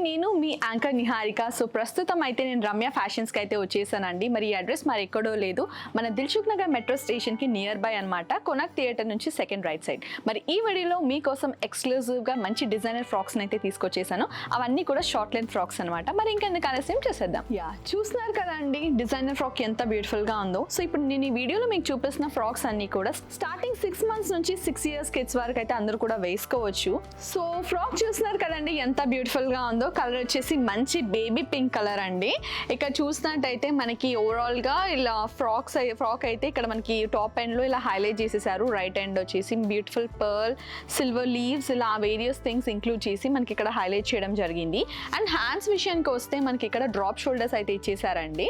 నేను మీ anchor Niharika. So ప్రస్తుతం అయితే నేను రమ్య ఫ్యాషన్స్కి అయితే వచ్చేసానండి. మరి ఈ అడ్రస్ మరి ఎక్కడో లేదు, మన దిల్సుఖ్ నగర్ మెట్రో స్టేషన్కి నియర్ బై అనమాట, కొనాక్ థియేటర్ నుంచి సెకండ్ రైట్ సైడ్. మరి ఈ వీడియోలో మీకోసం ఎక్స్క్లూజివ్గా మంచి డిజైనర్ ఫ్రాక్స్ని అయితే తీసుకొచ్చేసాను. అవన్నీ కూడా షార్ట్ లెంత్ ఫ్రాక్స్ అనమాట. మరి ఇంకెందుకు ఆలస్యం చేసేద్దాం. చూస్తున్నారు కదండి డిజైనర్ ఫ్రాక్ ఎంత బ్యూటిఫుల్గా ఉందో. సో ఇప్పుడు నేను ఈ వీడియోలో మీకు చూపిస్తున్న ఫ్రాక్స్ అన్ని కూడా స్టార్టింగ్ 6 months నుంచి 6 years కిడ్స్ వరకు అయితే అందరూ కూడా వేసుకోవచ్చు. సో ఫ్రాక్ చూస్తున్నారు కదండి ఎంత బ్యూటిఫుల్ గా ఉందో. కలర్ వచ్చేసి మంచి బేబీ పింక్ కలర్ అండి. ఇక్కడ చూసినట్టయితే మనకి ఓవరాల్ గా ఇలా ఫ్రాక్ అయితే ఇక్కడ మనకి టాప్ ఎండ్ లో ఇలా హైలైట్ చేసేసారు. రైట్ ఎండ్ వచ్చేసి బ్యూటిఫుల్ పర్ల్, సిల్వర్ లీవ్స్, ఇలా వేరియస్ థింగ్స్ ఇంక్లూడ్ చేసి మనకి ఇక్కడ హైలైట్ చేయడం జరిగింది. అండ్ హ్యాండ్స్ విషయానికి వస్తే మనకి ఇక్కడ డ్రాప్ షోల్డర్స్ అయితే ఇచ్చేసారండి.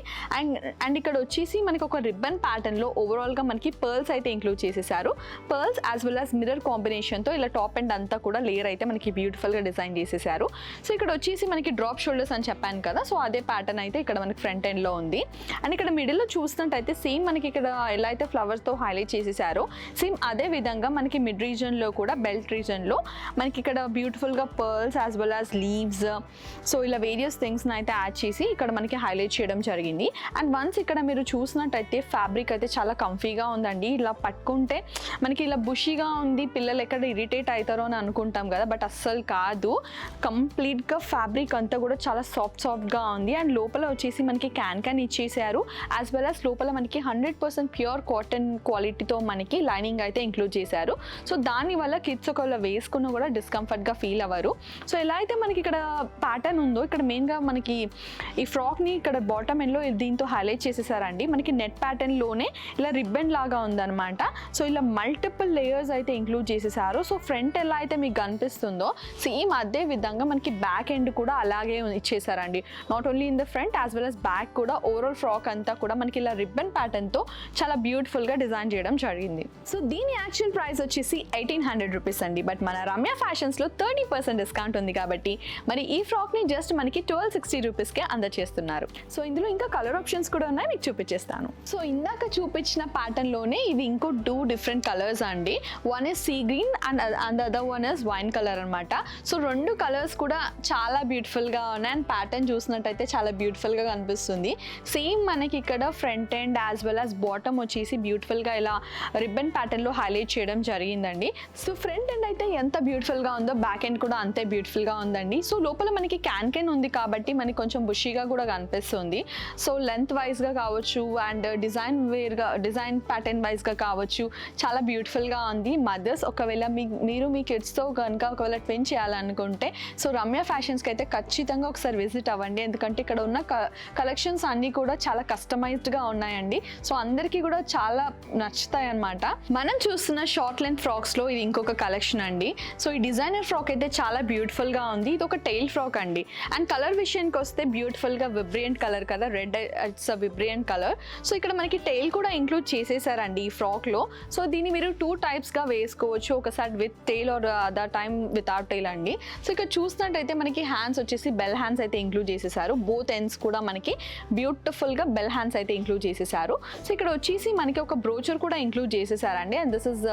అండ్ ఇక్కడ వచ్చేసి మనకి ఒక రిబ్బన్ ప్యాటర్న్ లో ఓవరాల్ గా మనకి పర్ల్స్ అయితే ఇంక్లూడ్ చేసేసారు. Pearls as well as mirror combination తో ఇలా టాప్ ఎండ్ అంతా కూడా లేయర్ అయితే మనకి బ్యూటిఫుల్ గా డిజైన్ చేసేసారు. సో ఇక్కడ వచ్చేసి మనకి డ్రాప్ షోల్డర్స్ అని చెప్పాను కదా, సో అదే ప్యాటర్న్ అయితే ఇక్కడ మనకి ఫ్రంట్ ఎండ్ లో ఉంది. అండ్ ఇక్కడ మిడిల్ లో చూసినట్టయితే సేమ్ మనకి ఇక్కడ ఎలా అయితే ఫ్లవర్స్ తో హైలైట్ చేసేసారో సేమ్ అదే విధంగా మనకి మిడ్ రీజన్ లో కూడా బెల్ట్ రీజన్ లో మనకి ఇక్కడ బ్యూటిఫుల్ గా pearls as well as leaves, so ఇలా వేరియస్ థింగ్స్ అయితే యాడ్ చేసి ఇక్కడ మనకి హైలైట్ చేయడం జరిగింది. అండ్ వన్స్ ఇక్కడ మీరు చూసినట్టయితే ఫ్యాబ్రిక్ అయితే చాలా కంఫీగా ఉందండి. ఇలా పట్టుకుంటే మనకి ఇలా బుషీగా ఉంది, పిల్లలు ఎక్కడ ఇరిటేట్ అవుతారో అని అనుకుంటాం కదా, బట్ అస్సలు కాదు. కంప్లీట్గా ఫ్యాబ్రిక్ అంతా కూడా చాలా సాఫ్ట్గా ఉంది. అండ్ లోపల వచ్చేసి మనకి క్యాన్ ఇచ్చేసారు. యాజ్ వెల్ యాజ్ లోపల మనకి 100% ప్యూర్ కాటన్ క్వాలిటీతో మనకి లైనింగ్ అయితే ఇంక్లూడ్ చేశారు. సో దానివల్ల కిడ్స్ ఒకవేళ వేసుకున్న కూడా డిస్కంఫర్ట్గా ఫీల్ అవ్వరు. సో ఎలా అయితే మనకి ఇక్కడ ప్యాటర్న్ ఉందో ఇక్కడ మెయిన్గా మనకి ఈ ఫ్రాక్ని ఇక్కడ బాటమ్ ఎండ్లో దీంతో హైలైట్ చేసేసారండి. మనకి నెట్ ప్యాటర్న్లోనే ఇలా రిబ్బన్ లాగా ఉందన్నమాట. సో ఇలా మల్టిపుల్ లేయర్స్ అయితే ఇంక్లూడ్ చేసేసారు. సో ఫ్రంట్ ఎలా అయితే మీకు కనిపిస్తుందో సేమ్ అదే విధంగా మనకి బ్యాక్ ఎండ్ కూడా అలాగే ఇచ్చేసారండి. Not only in the front as well as back కూడా ఓవరాల్ ఫ్రాక్ అంతా కూడా మనకి ఇలా రిబ్బన్ ప్యాటర్న్తో చాలా బ్యూటిఫుల్గా డిజైన్ చేయడం జరిగింది. సో దీని యాక్చువల్ ప్రైస్ వచ్చేసి 1800 రూపీస్ అండి. బట్ మన రమ్య ఫ్యాషన్స్లో 30% డిస్కౌంట్ ఉంది కాబట్టి మరి ఈ ఫ్రాక్ని జస్ట్ మనకి 1260 రూపీస్కే అందజేస్తున్నారు. సో ఇందులో ఇంకా కలర్ ఆప్షన్స్ కూడా ఉన్నాయి, మీకు చూపించేస్తాను. సో ఇందాక చూపించిన ప్యాటర్న్లోనే ఇవి ఇంకో 2 different కలర్స్ అండి. One is sea green and other one is wine colour అనమాట. సో 2 కలర్స్ కూడా చాలా బ్యూటిఫుల్గా ఉన్నాయి. అండ్ ప్యాటర్న్ చూసినట్టయితే చాలా బ్యూటిఫుల్గా కనిపిస్తుంది. సేమ్ మనకి ఇక్కడ front end as well as bottom వచ్చేసి బ్యూటిఫుల్గా ఇలా రిబ్బన్ ప్యాటర్న్లో హైలైట్ చేయడం జరిగిందండి. సో ఫ్రంట్ ఎండ్ అయితే ఎంత బ్యూటిఫుల్గా ఉందో బ్యాక్ ఎండ్ కూడా అంతే బ్యూటిఫుల్గా ఉందండి. సో లోపల మనకి క్యాన్ ఉంది కాబట్టి మనకి కొంచెం బుషీగా కూడా కనిపిస్తుంది. సో లెంత్ వైజ్గా కావచ్చు అండ్ డిజైన్ ప్యాటర్న్ వైజ్గా కావచ్చు చాలా బ్యూటిఫుల్గా ఉంది. మదర్స్ ఒకవేళ మీరు మీ కిడ్స్తో కనుక ఒకవేళ ట్విన్ చేయాలనుకుంటే సో రమ్య ఫ్యాషన్స్కి అయితే ఖచ్చితంగా ఒకసారి విజిట్ అవ్వండి. ఎందుకంటే ఇక్కడ ఉన్న కలెక్షన్స్ అన్నీ కూడా చాలా కస్టమైజ్డ్గా ఉన్నాయండి. సో అందరికీ కూడా చాలా నచ్చుతాయి అన్నమాట. మనం చూస్తున్న షార్ట్ లెంత్ ఫ్రాక్స్లో ఇది ఇంకొక కలెక్షన్ అండి. సో ఈ డిజైనర్ ఫ్రాక్ అయితే చాలా బ్యూటిఫుల్గా ఉంది. ఇది ఒక టైల్ ఫ్రాక్ అండి. అండ్ కలర్ విషయానికి వస్తే బ్యూటిఫుల్గా విబ్రియంట్ కలర్ కదా, red it's a vibrant colour. So ఇక్కడ మనకి టైల్ కూడా ఇంక్లూడ్ చేసేసారండి ఈ ఫ్రాక్లో. సో దీన్ని మీరు 2 typesగా వేసుకోవచ్చు, ఒకసారి with tail or other time without tail అండి. సో ఇక్కడ చూసినట్టయితే మనకి హ్యాండ్స్ వచ్చేసి బెల్ హ్యాండ్స్ అయితే ఇంక్లూడ్ చేసేసారు. బోత్ ఎండ్స్ కూడా మనకి బ్యూటిఫుల్గా బెల్ హ్యాండ్స్ అయితే ఇంక్లూడ్ చేసేసారు. సో ఇక్కడ వచ్చేసి మనకి ఒక బ్రోచర్ కూడా ఇంక్లూడ్ చేసేసారండి. And this is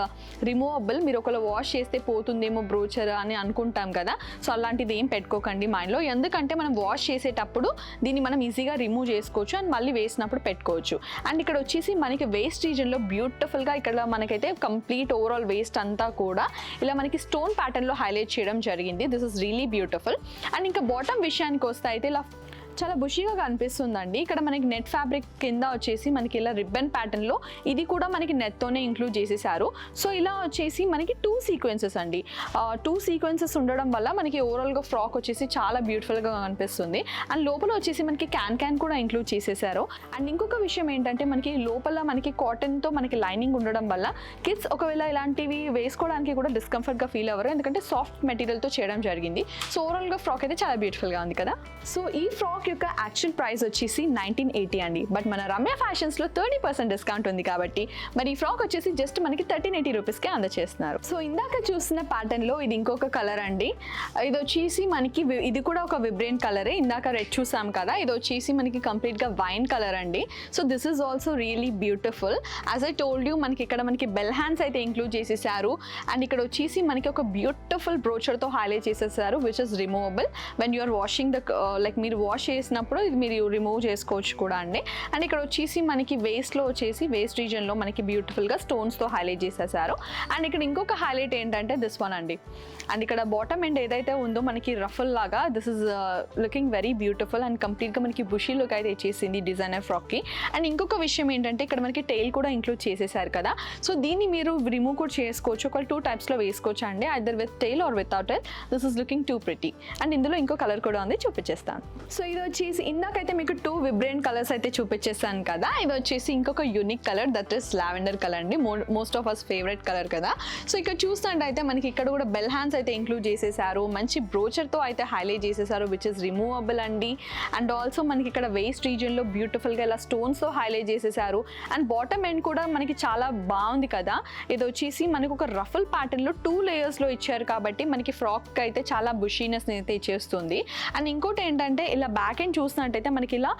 removable. మీరు ఒకవేళ వాష్ చేస్తే పోతుందేమో బ్రోచర్ అని అనుకుంటాం కదా, సో అలాంటిది ఏం పెట్టుకోకండి మైండ్లో. ఎందుకంటే మనం వాష్ చేసేటప్పుడు దీన్ని మనం ఈజీగా రిమూవ్ చేసుకోవచ్చు అండ్ మళ్ళీ వేసినప్పుడు పెట్టుకోవచ్చు. అండ్ ఇక్కడ వచ్చేసి మనకి వేస్ట్ రీజన్లో బ్యూటిఫుల్గా ఇక్కడ మనకైతే కంప్లీట్ ఓవరాల్ వేస్ట్ అంతా కూడా ఇలా మనకి స్టోన్ ప్యాటర్న్లో హైలైట్ చేయడం జరిగింది. This is really beautiful. And ఇంకా బాటమ్ విషయానికి వస్తే అయితే ఇలా చాలా బుషీగా కనిపిస్తుందండి. ఇక్కడ మనకి నెట్ ఫ్యాబ్రిక్ కింద వచ్చేసి మనకి ఇలా రిబ్బన్ ప్యాటర్న్లో ఇది కూడా మనకి నెత్తోనే ఇంక్లూడ్ చేసేసారు. సో ఇలా వచ్చేసి మనకి 2 sequences అండి. 2 sequences ఉండడం వల్ల మనకి ఓవరాల్గా ఫ్రాక్ వచ్చేసి చాలా బ్యూటిఫుల్గా కనిపిస్తుంది. అండ్ లోపల వచ్చేసి మనకి క్యాన్ కూడా ఇంక్లూడ్ చేసేసారు. అండ్ ఇంకొక విషయం ఏంటంటే మనకి లోపల మనకి కాటన్తో మనకి లైనింగ్ ఉండడం వల్ల కిడ్స్ ఒకవేళ ఇలాంటివి వేసుకోవడానికి కూడా డిస్కంఫర్ట్గా ఫీల్ అవ్వరు, ఎందుకంటే సాఫ్ట్ మెటీరియల్తో చేయడం జరిగింది. సో ఓవరాల్గా ఫ్రాక్ అయితే చాలా బ్యూటిఫుల్గా ఉంది కదా. సో ఈ ఫ్రాక్ ఫ్రాక్ యొక్క యాక్చువల్ ప్రైస్ వచ్చేసి 1980 అండి. బట్ మన రమ్య ఫ్యాషన్స్లో 30% డిస్కౌంట్ ఉంది కాబట్టి మరి ఈ ఫ్రాక్ వచ్చేసి జస్ట్ మనకి 1380 రూపీస్కే అందచేస్తున్నారు. సో ఇందాక చూసిన ప్యాటర్న్లో ఇది ఇంకొక కలర్ అండి. ఇది వచ్చేసి మనకి ఇది కూడా ఒక విబ్రెంట్ కలరే. ఇందాక రెడ్ చూసాం కదా, ఇది వచ్చేసి మనకి కంప్లీట్గా వైన్ కలర్ అండి. So this is also really beautiful. As I told you, మనకి ఇక్కడ మనకి బెల్ హ్యాండ్స్ అయితే ఇంక్లూడ్ చేసేసారు. అండ్ ఇక్కడ వచ్చేసి మనకి ఒక బ్యూటిఫుల్ బ్రోచర్తో హైలైట్ చేసేసారు which is removable when you're washing the like మీరు వాష్ చేసినప్పుడు ఇది మీరు రిమూవ్ చేసుకోవచ్చు కూడా అండి. అండ్ ఇక్కడ వచ్చేసి మనకి వేస్ట్లో వచ్చేసి వేస్ట్ రీజన్లో మనకి బ్యూటిఫుల్గా స్టోన్స్తో హైలైట్ చేసేసారు. అండ్ ఇక్కడ ఇంకొక హైలైట్ ఏంటంటే దిస్ వన్ అండి. అండ్ ఇక్కడ బాటమ్ ఎండ్ ఏదైతే ఉందో మనకి రఫల్ లాగా this is looking very beautiful and కంప్లీట్గా మనకి బుషీ లుక్ అయితే ఇచ్చేసింది డిజైనర్ ఫ్రాక్కి. అండ్ ఇంకొక విషయం ఏంటంటే ఇక్కడ మనకి టెయిల్ కూడా ఇంక్లూడ్ చేసేసారు కదా, సో దీన్ని మీరు రిమూవ్ కూడా చేసుకోవచ్చు. ఒక 2 టైప్స్లో వేసుకోవచ్చు అండి, either with tail or without tail. This is looking too pretty. And ఇందులో ఇంకో కలర్ కూడా ఉంది, చూపించేస్తాను. సో ఇది వచ్చేసి ఇందాకైతే మీకు 2 విబ్రెంట్ కలర్స్ అయితే చూపించేస్తాను కదా, ఇది వచ్చేసి ఇంకొక unique colour that is lavender colour అండి. Most of us favourite colour కదా. సో ఇక్కడ చూసినట్టయితే మనకి ఇక్కడ కూడా బెల్ హ్యాండ్స్ అయితే ఇంక్లూడ్ చేసేసారు, మంచి బ్రోచర్తో అయితే హైలైట్ చేసేసారు విచ్ ఇస్ రిమూవబుల్ అండి. అండ్ ఆల్సో మనకి ఇక్కడ వేస్ట్ రీజియన్లో బ్యూటిఫుల్గా ఇలా స్టోన్స్తో హైలైట్ చేసేసారు. అండ్ బాటమ్ ఎండ్ కూడా మనకి చాలా బాగుంది కదా. ఇది వచ్చేసి మనకి ఒక రఫల్ ప్యాటర్న్లో 2 లేయర్స్లో ఇచ్చారు కాబట్టి మనకి ఫ్రాక్ అయితే చాలా బుషీనెస్ అయితే ఇచ్చేస్తుంది. అండ్ ఇంకోటి ఏంటంటే ఇలా బ్యాక్ ఎండ్ చూసినట్టయితే మనకి ఇలా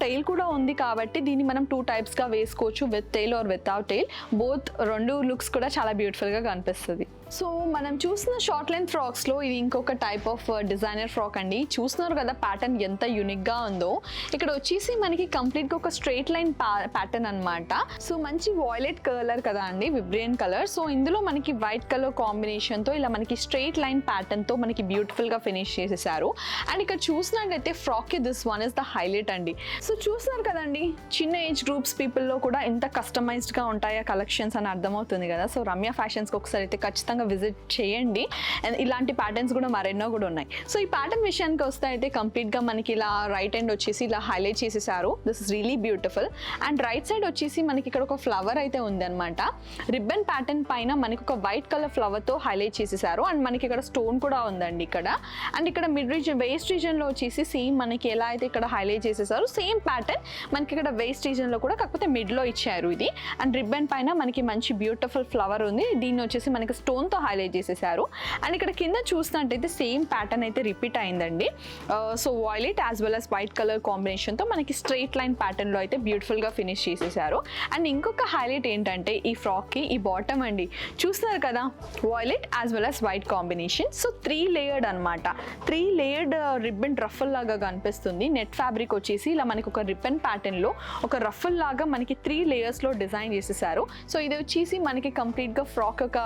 టైల్ కూడా ఉంది కాబట్టి దీన్ని మనం 2 టైప్స్గా వేసుకోవచ్చు, with tail or without tail. Both 2 looks కూడా చాలా బ్యూటిఫుల్గా కనిపిస్తుంది. సో మనం చూసిన షార్ట్ లెంత్ ఫ్రాక్స్లో ఇది ఇంకొక టైప్ ఆఫ్ డిజైనర్ ఫ్రాక్ అండి. చూస్తున్నారు కదా ప్యాటర్న్ ఎంత యూనిక్గా ఉందో. ఇక్కడ వచ్చేసి మనకి కంప్లీట్గా ఒక స్ట్రైట్ లైన్ ప్యాటర్న్ అనమాట. సో మంచి వాయిలెట్ కలర్ కదా అండి, విబ్రియంట్ కలర్. సో ఇందులో మనకి వైట్ కలర్ కాంబినేషన్తో ఇలా మనకి స్ట్రైట్ లైన్ ప్యాటర్న్తో మనకి బ్యూటిఫుల్గా ఫినిష్ చేసేసారు. అండ్ ఇక్కడ చూసినట్టయితే ఫ్రాక్కి this one is the highlight అండి. సో చూస్తున్నారు కదండి, చిన్న ఏజ్ గ్రూప్స్ పీపుల్లో కూడా ఎంత కస్టమైజ్డ్గా ఉంటాయా కలెక్షన్స్ అని అర్థమవుతుంది కదా. సో రమ్య ఫ్యాషన్స్కి ఒకసారి అయితే ఖచ్చితంగా విజిట్ చేయండి. అండ్ ఇలాంటి ప్యాటర్న్స్ కూడా మరెన్నో కూడా ఉన్నాయి. సో ఈ ప్యాటర్న్ విషయానికి వస్తే అయితే కంప్లీట్గా మనకి ఇలా రైట్ హ్యాండ్ వచ్చేసి ఇలా హైలైట్ చేసేసారు. This is really beautiful. And right side వచ్చేసి మనకి ఇక్కడ ఒక ఫ్లవర్ అయితే ఉంది అనమాట. రిబ్బన్ ప్యాటర్న్ పైన మనకి ఒక వైట్ కలర్ ఫ్లవర్తో హైలైట్ చేసేసారు. అండ్ మనకి ఇక్కడ స్టోన్ కూడా ఉందండి ఇక్కడ. అండ్ ఇక్కడ మిడ్ రీజన్ వేస్ట్ రీజన్లో వచ్చేసి సేమ్ మనకి ఎలా అయితే ఇక్కడ హైలైట్ చేసేసారు సేమ్ ప్యాటర్న్ మనకి ఇక్కడ వేస్ట్ రీజన్లో కూడా, కాకపోతే మిడ్లో ఇచ్చారు ఇది. అండ్ రిబ్బన్ పైన మనకి మంచి బ్యూటిఫుల్ ఫ్లవర్ ఉంది, దీన్ని వచ్చేసి మనకి స్టోన్తో హైలైట్ చేసేసారు. అండ్ ఇక్కడ కింద చూసినట్టయితే సేమ్ ప్యాటర్న్ అయితే రిపీట్ అయిందండి. So violet as well as white colour కాంబినేషన్తో మనకి స్ట్రైట్ లైన్ ప్యాటర్న్లో అయితే బ్యూటిఫుల్గా ఫినిష్ చేసేసారు. అండ్ ఇంకొక హైలైట్ ఏంటంటే ఈ ఫ్రాక్కి ఈ బాటమ్ అండి, చూస్తున్నారు కదా violet as well as white combination. So 3 layered అనమాట, 3 లేయర్డ్ రిబ్బన్ రఫల్ లాగా కనిపిస్తుంది. నెట్ ఫ్యాబ్రిక్ వచ్చేసి ఇలా మనకి ఒక రిబ్బన్ ప్యాటర్న్లో ఒక రఫల్ లాగా మనకి 3 లేయర్స్లో డిజైన్ చేసేసారు. సో ఇది వచ్చేసి మనకి కంప్లీట్గా ఫ్రాక్ ఒక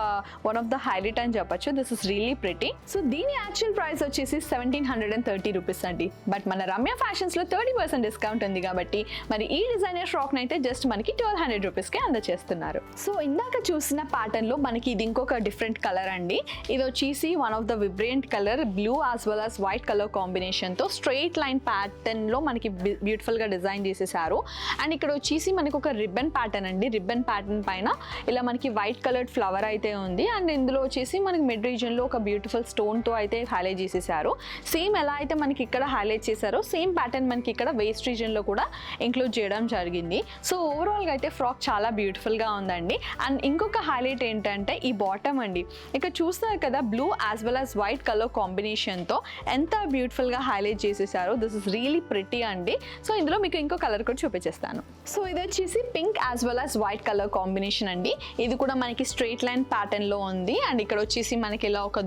వన్ ఆఫ్ ద హైలైట్ అని చెప్పొచ్చు. This is really pretty. So దీని యాక్చువల్ ప్రైస్ వచ్చేసి 1730 రూపీస్ అండి. బట్ మన రమ్య ఫ్యాషన్స్లో 30% డిస్కౌంట్ ఉంది కాబట్టి మరి ఈ డిజైనర్ ఫ్రాక్ని అయితే జస్ట్ మనకి 1200 రూపీస్కే అందచేస్తున్నారు. సో ఇందాక చూసిన ప్యాటర్న్లో మనకి ఇది ఇంకొక డిఫరెంట్ కలర్ అండి. ఇది వచ్చేసి one of the vibrant colour blue as well as white colour కాంబినేషన్తో స్ట్రైట్ లైన్ ప్యాటర్న్లో మనకి బ్యూటిఫుల్గా డిజైన్ చేసేసారు. అండ్ ఇక్కడ వచ్చేసి మనకి ఒక రిబ్బన్ ప్యాటర్న్ అండి. రిబ్బన్ ప్యాటర్న్ పైన ఇలా మనకి వైట్ కలర్డ్ ఫ్లవర్ అయితే ఉంది. అండ్ ఇందులో వచ్చేసి మనకి మిడ్ రీజన్లో ఒక బ్యూటిఫుల్ స్టోన్తో అయితే హైలైట్ చేసేసారు. సేమ్ ఎలా అయితే మనకి ఇక్కడ హైలైట్ చేశారో సేమ్ ప్యాటర్న్ మనకి ఇక్కడ వేస్ట్ రీజన్లో కూడా ఇంక్లూడ్ చేయడం జరిగింది. సో ఓవరాల్గా అయితే ఫ్రాక్ చాలా బ్యూటిఫుల్గా ఉందండి. అండ్ ఇంకొక హైలైట్ ఏంటంటే ఈ బాటమ్ అండి, ఇక్కడ చూస్తున్నారు కదా blue as well as white colour కాంబినేషన్తో ఎంత బ్యూటిఫుల్గా హైలైట్ చేసేసారో. దిస్ ఇస్ రియలీ ప్రిటీ అండి. సో ఇందులో మీకు ఇంకో కలర్ కూడా చూపించేస్తాను. సో ఇది వచ్చేసి pink as well as white colour combination అండి. ఇది కూడా మనకి స్ట్రైట్ లైన్ ప్యాటర్న్లో ఉంది. అండ్ ఇక్కడ వచ్చేసి మనకి ఇలా ఒక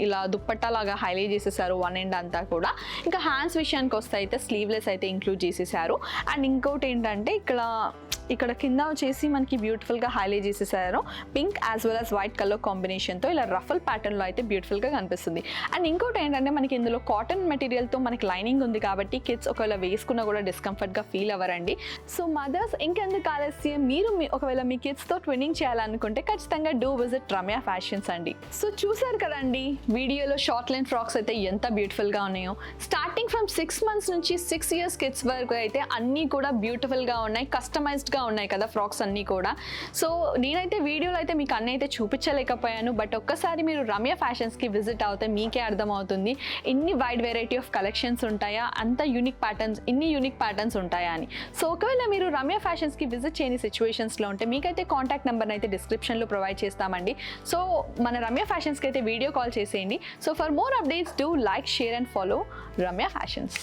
ఇలా దుప్పట్టా లాగా హైలైట్ చేసేసారు వన్ ఎండ్ అంతా కూడా. ఇంకా హ్యాండ్స్ విషయానికి వస్తే అయితే స్లీవ్లెస్ అయితే ఇంక్లూడ్ చేసేసారు. అండ్ ఇంకోటి ఏంటంటే ఇక్కడ కింద వచ్చేసి మనకి బ్యూటిఫుల్గా హైలైట్ చేసేసారు pink as well as white colour కాంబినేషన్తో ఇలా రఫల్ ప్యాటర్న్లో అయితే బ్యూటిఫుల్గా కనిపిస్తుంది. అండ్ ఇంకోటి ఏంటంటే మనకి ఇందులో కాటన్ మెటీరియల్తో మనకి లైనింగ్ ఉంది కాబట్టి కిడ్స్ ఒకవేళ వేసుకున్నా కూడా డిస్కంఫర్ట్గా ఫీల్ అవ్వరండి. సో మదర్స్ ఇంకెందుకు ఆలస్యం, మీరు ఒకవేళ మీ కిడ్స్తో ట్విన్నింగ్ చేయాలనుకుంటే ఖచ్చితంగా డూ విజిట్ రమ్య ఫ్యాషన్స్ అండి. సో చూసారు కదండి వీడియోలో షార్ట్ లెంత్ ఫ్రాక్స్ అయితే ఎంత బ్యూటిఫుల్గా ఉన్నాయో. స్టార్టింగ్ ఫ్రమ్ 6 months నుంచి 6 years కిడ్స్ వరకు అయితే అన్నీ కూడా బ్యూటిఫుల్గా ఉన్నాయి, కస్టమైజ్డ్ గా ఉన్నాయి కదా ఫ్రాక్స్ అన్నీ కూడా. సో నేనైతే వీడియోలో అయితే మీకు అన్నీ అయితే చూపించలేకపోయాను, బట్ ఒక్కసారి మీరు రమ్య ఫ్యాషన్స్కి విజిట్ అవుతే మీకే అర్థమవుతుంది ఇన్ని వైడ్ వెరైటీ ఆఫ్ కలెక్షన్స్ ఉంటాయా, అంత యూనిక్ ప్యాటర్న్స్, ఇన్ని యూనిక్ ప్యాటర్న్స్ ఉంటాయా అని. సో ఒకవేళ మీరు రమ్య ఫ్యాషన్స్కి విజిట్ చేయని సిచ్యువేషన్స్లో ఉంటే మీకైతే కాంటాక్ట్ నెంబర్ని అయితే డిస్క్రిప్షన్లో ప్రొవైడ్ చేస్తామండి. సో మన రమ్య ఫ్యాషన్స్కి అయితే వీడియో కాల్ చేసేయండి. So for more updates do like, share and follow Ramya fashions.